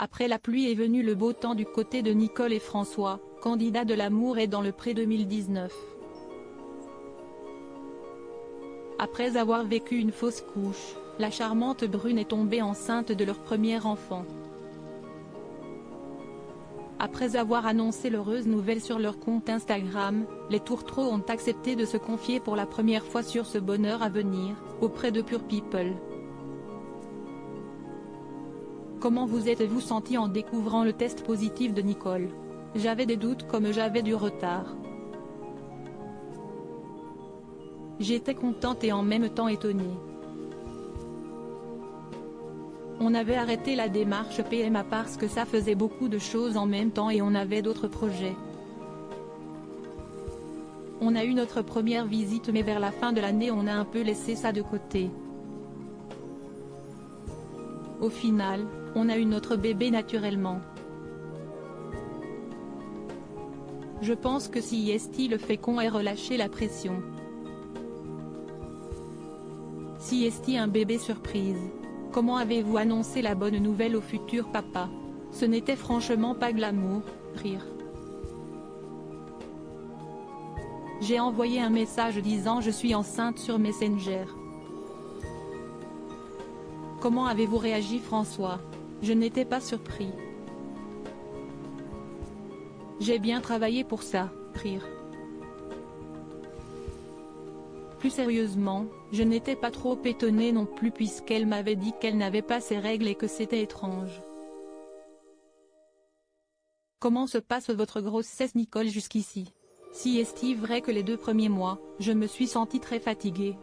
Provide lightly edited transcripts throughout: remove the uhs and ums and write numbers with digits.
Après la pluie est venu le beau temps du côté de Nicole et François, candidats de l'amour et dans le pré 2019. Après avoir vécu une fausse couche, la charmante brune est tombée enceinte de leur premier enfant. Après avoir annoncé l'heureuse nouvelle sur leur compte Instagram, les tourtereaux ont accepté de se confier pour la première fois sur ce bonheur à venir, auprès de Pure People. Comment vous êtes-vous senti en découvrant le test positif de Nicole? J'avais des doutes comme j'avais du retard. J'étais contente et en même temps étonnée. On avait arrêté la démarche PMA parce que ça faisait beaucoup de choses en même temps et on avait d'autres projets. On a eu notre première visite mais vers la fin de l'année on a un peu laissé ça de côté. Au final, on a eu notre bébé naturellement. Je pense que si est le fécond est relâché la pression. Si est un bébé surprise. Comment avez-vous annoncé la bonne nouvelle au futur papa? Ce n'était franchement pas glamour, rire. J'ai envoyé un message disant je suis enceinte sur Messenger. Comment avez-vous réagi François? Je n'étais pas surpris. J'ai bien travaillé pour ça, rire. Plus sérieusement, je n'étais pas trop étonnée non plus puisqu'elle m'avait dit qu'elle n'avait pas ses règles et que c'était étrange. Comment se passe votre grossesse Nicole jusqu'ici? Si est-il vrai que les 2 premiers mois, je me suis sentie très fatiguée.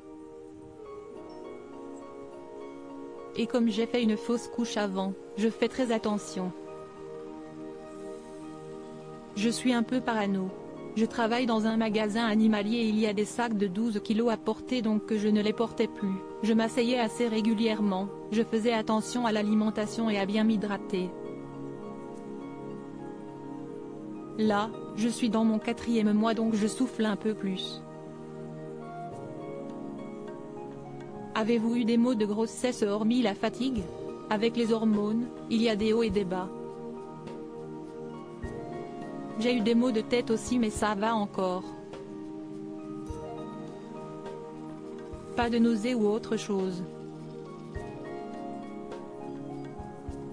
Et comme j'ai fait une fausse couche avant, je fais très attention. Je suis un peu parano. Je travaille dans un magasin animalier et il y a des sacs de 12 kilos à porter donc que je ne les portais plus. Je m'asseyais assez régulièrement, je faisais attention à l'alimentation et à bien m'hydrater. Là, je suis dans mon 4e mois donc je souffle un peu plus. Avez-vous eu des maux de grossesse hormis la fatigue? Avec les hormones, il y a des hauts et des bas. J'ai eu des maux de tête aussi mais ça va encore. Pas de nausées ou autre chose.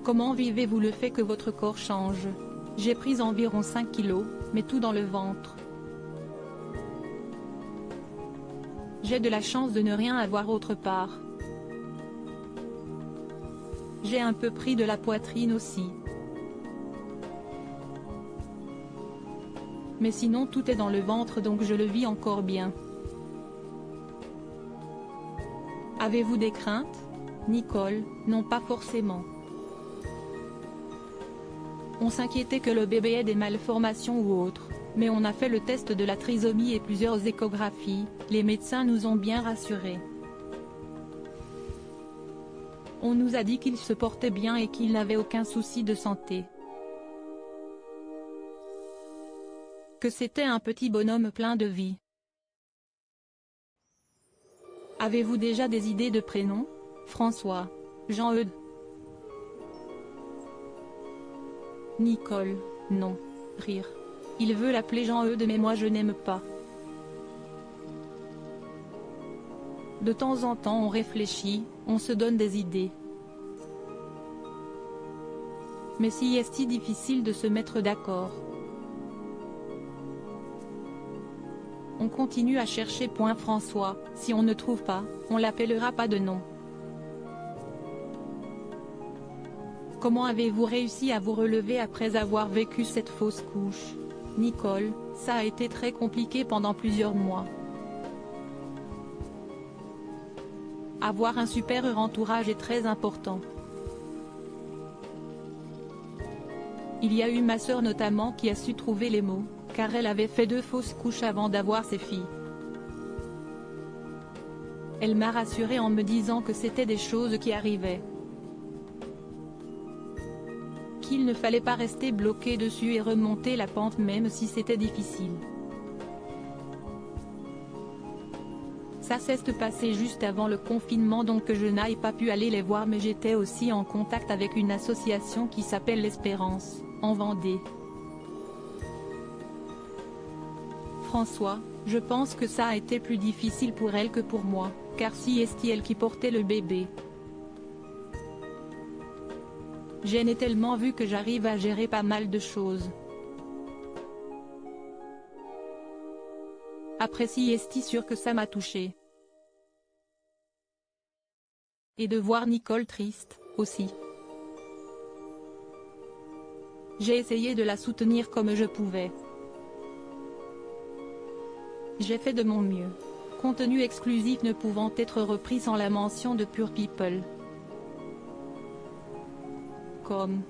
Comment vivez-vous le fait que votre corps change? J'ai pris environ 5 kilos, mais tout dans le ventre. J'ai de la chance de ne rien avoir autre part. J'ai un peu pris de la poitrine aussi. Mais sinon tout est dans le ventre donc je le vis encore bien. Avez-vous des craintes? Nicole, non pas forcément. On s'inquiétait que le bébé ait des malformations ou autre, mais on a fait le test de la trisomie et plusieurs échographies, les médecins nous ont bien rassurés. On nous a dit qu'il se portait bien et qu'il n'avait aucun souci de santé. Que c'était un petit bonhomme plein de vie. Avez-vous déjà des idées de prénoms? François, Jean-Eudes. Nicole, non, rire. Il veut l'appeler Jean-Eudes mais moi je n'aime pas. De temps en temps on réfléchit, on se donne des idées. Mais si est-il difficile de se mettre d'accord? On continue à chercher. François, si on ne trouve pas, on l'appellera pas de nom. Comment avez-vous réussi à vous relever après avoir vécu cette fausse couche? Nicole, ça a été très compliqué pendant plusieurs mois. Avoir un super entourage est très important. Il y a eu ma sœur notamment qui a su trouver les mots, car elle avait fait 2 fausses couches avant d'avoir ses filles. Elle m'a rassurée en me disant que c'était des choses qui arrivaient. Qu'il ne fallait pas rester bloqué dessus et remonter la pente même si c'était difficile. Ça s'est passé juste avant le confinement donc que je n'ai pas pu aller les voir mais j'étais aussi en contact avec une association qui s'appelle l'Espérance, en Vendée. François, je pense que ça a été plus difficile pour elle que pour moi, car si est elle qui portait le bébé. J'en ai tellement vu que j'arrive à gérer pas mal de choses. Après si est sûr que ça m'a touché. Et de voir Nicole triste, aussi. J'ai essayé de la soutenir comme je pouvais. J'ai fait de mon mieux. Contenu exclusif ne pouvant être repris sans la mention de Pure People. Comme